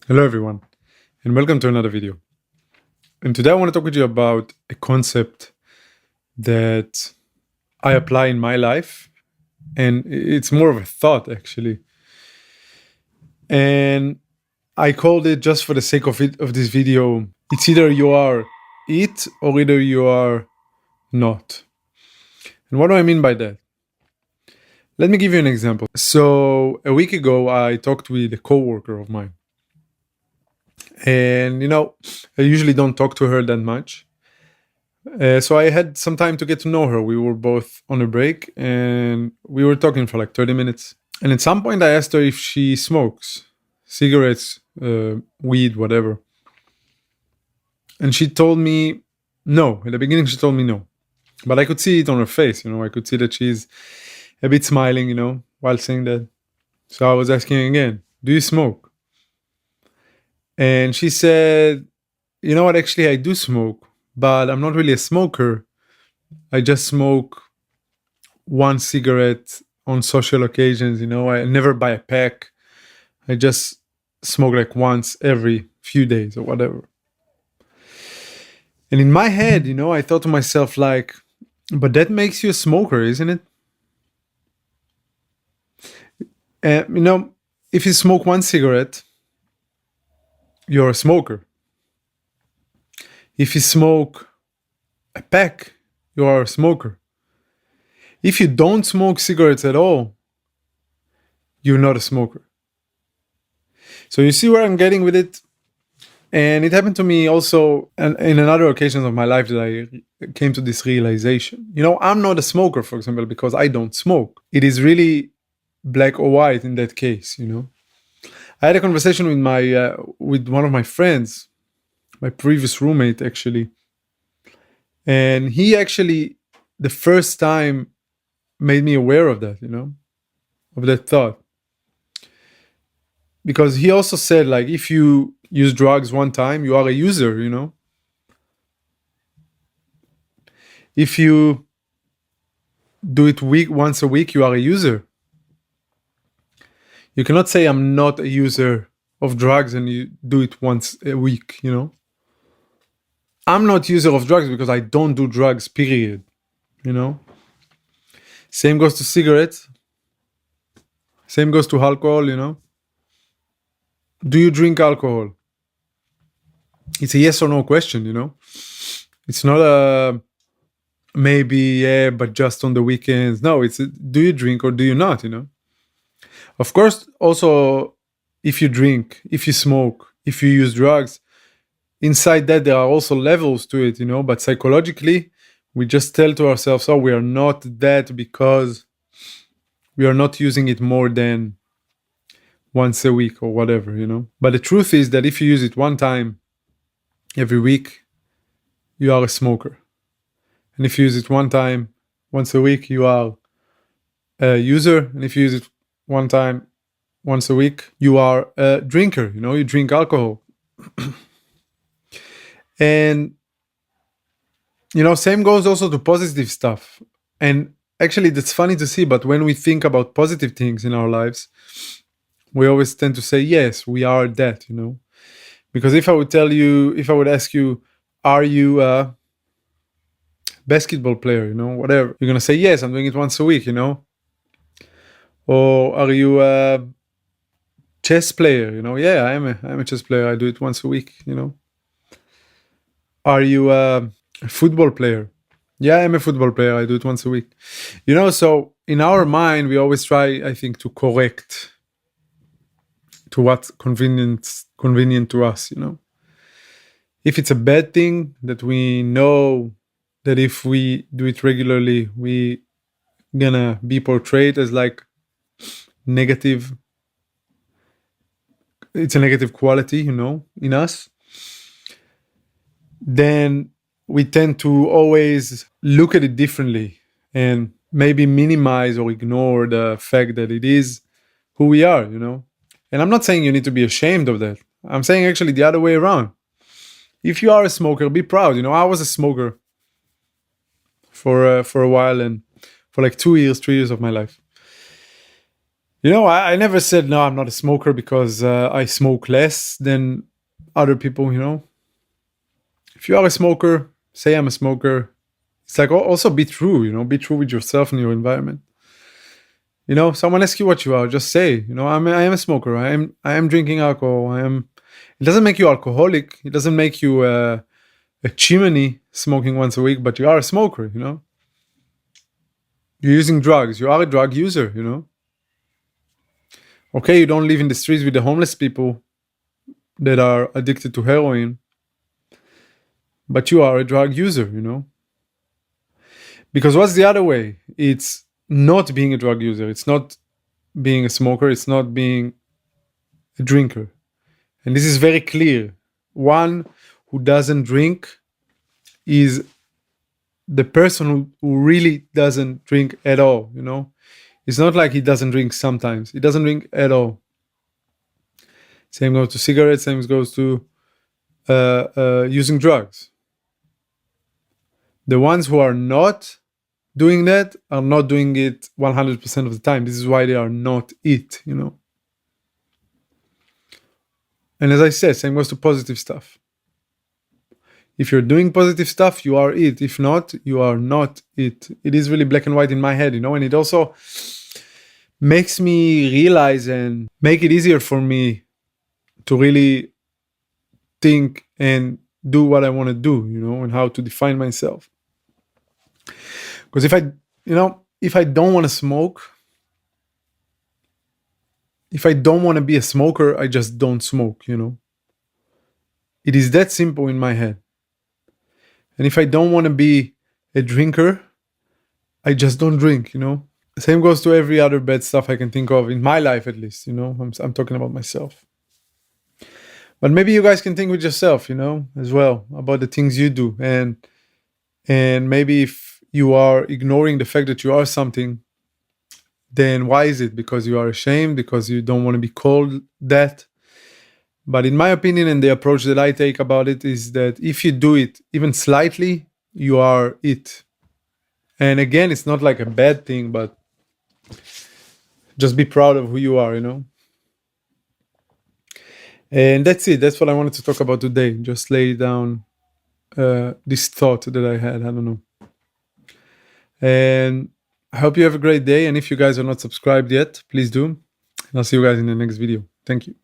Hello everyone, and welcome to another video. And today I want to talk with you about a concept that I apply in my life, and it's more of a thought actually. And I called it, just for the sake of this video, it's either you are it or either you are not. And what do I mean by that? Let me give you an example. So a week ago I talked with a coworker of mine. And I usually don't talk to her that much. So I had some time to get to know her. We were both on a break and we were talking for like 30 minutes. And at some point, I asked her if she smokes cigarettes, weed, whatever. And she told me no. At the beginning, she told me no. But I could see it on her face. I could see that she's a bit smiling, while saying that. So I was asking again, do you smoke? And she said, you know what? Actually, I do smoke, but I'm not really a smoker. I just smoke one cigarette on social occasions. I never buy a pack. I just smoke like once every few days or whatever. And in my head, I thought to myself, like, but that makes you a smoker, isn't it? If you smoke one cigarette, you're a smoker. If you smoke a pack, you are a smoker. If you don't smoke cigarettes at all, you're not a smoker. So you see where I'm getting with it? And it happened to me also in another occasions of my life that I came to this realization. I'm not a smoker, for example, because I don't smoke. It is really black or white in that case. I had a conversation with one of my friends, my previous roommate actually, and he actually the first time made me aware of that, of that thought. Because he also said, like, if you use drugs one time, you are a user, If you do it once a week, you are a user. You cannot say I'm not a user of drugs and you do it once a week, I'm not user of drugs because I don't do drugs, period. Same goes to cigarettes. Same goes to alcohol, Do you drink alcohol? It's a yes or no question, It's not a maybe, yeah, but just on the weekends. No, it's do you drink or do you not, Of course, also, if you drink, if you smoke, if you use drugs, inside that there are also levels to it, but psychologically, we just tell to ourselves, oh, we are not that because we are not using it more than once a week or whatever, But the truth is that if you use it one time every week, you are a smoker. And if you use it one time, once a week, you are a user. And if you use it one time, once a week, you are a drinker, you drink alcohol. And, same goes also to positive stuff. And actually, that's funny to see, but when we think about positive things in our lives, we always tend to say, yes, we are that, Because if I would ask you, are you a basketball player, whatever, you're going to say, yes, I'm doing it once a week, Or are you a chess player? Yeah, I'm a chess player. I do it once a week, Are you a football player? Yeah, I'm a football player. I do it once a week. So in our mind, we always try, I think, to correct to what's convenient to us, If it's a bad thing that we know that if we do it regularly, we gonna be portrayed as like negative. It's a negative quality, in us. Then we tend to always look at it differently and maybe minimize or ignore the fact that it is who we are, And I'm not saying you need to be ashamed of that. I'm saying actually the other way around. If you are a smoker, be proud. I was a smoker for a while, and for like 3 years of my life. I never said no, I'm not a smoker because I smoke less than other people. If you are a smoker, say I'm a smoker. It's like also be true. Be true with yourself and your environment. Someone asks you what you are, just say, I am a smoker. I am drinking alcohol. It doesn't make you alcoholic. It doesn't make you a chimney smoking once a week, but you are a smoker. You're using drugs. You are a drug user. Okay, you don't live in the streets with the homeless people that are addicted to heroin, but you are a drug user. Because what's the other way? It's not being a drug user. It's not being a smoker. It's not being a drinker. And this is very clear. One who doesn't drink is the person who really doesn't drink at all. It's not like he doesn't drink sometimes. He doesn't drink at all. Same goes to cigarettes. Same goes to using drugs. The ones who are not doing that are not doing it 100% of the time. This is why they are not it. And as I said, same goes to positive stuff. If you're doing positive stuff, you are it. If not, you are not it. It is really black and white in my head, and it also makes me realize and make it easier for me to really think and do what I want to do, and how to define myself. Because if I don't want to smoke, if I don't want to be a smoker, I just don't smoke, It is that simple in my head. And if I don't want to be a drinker, I just don't drink, Same goes to every other bad stuff I can think of in my life, at least, I'm talking about myself. But maybe you guys can think with yourself, as well, about the things you do. And maybe if you are ignoring the fact that you are something, then why is it? Because you are ashamed? Because you don't want to be called that? But in my opinion, and the approach that I take about it is that if you do it even slightly, you are it. And again, it's not like a bad thing, but just be proud of who you are, And that's it. That's what I wanted to talk about today. Just lay down this thought that I had. I don't know. And I hope you have a great day. And if you guys are not subscribed yet, please do. And I'll see you guys in the next video. Thank you.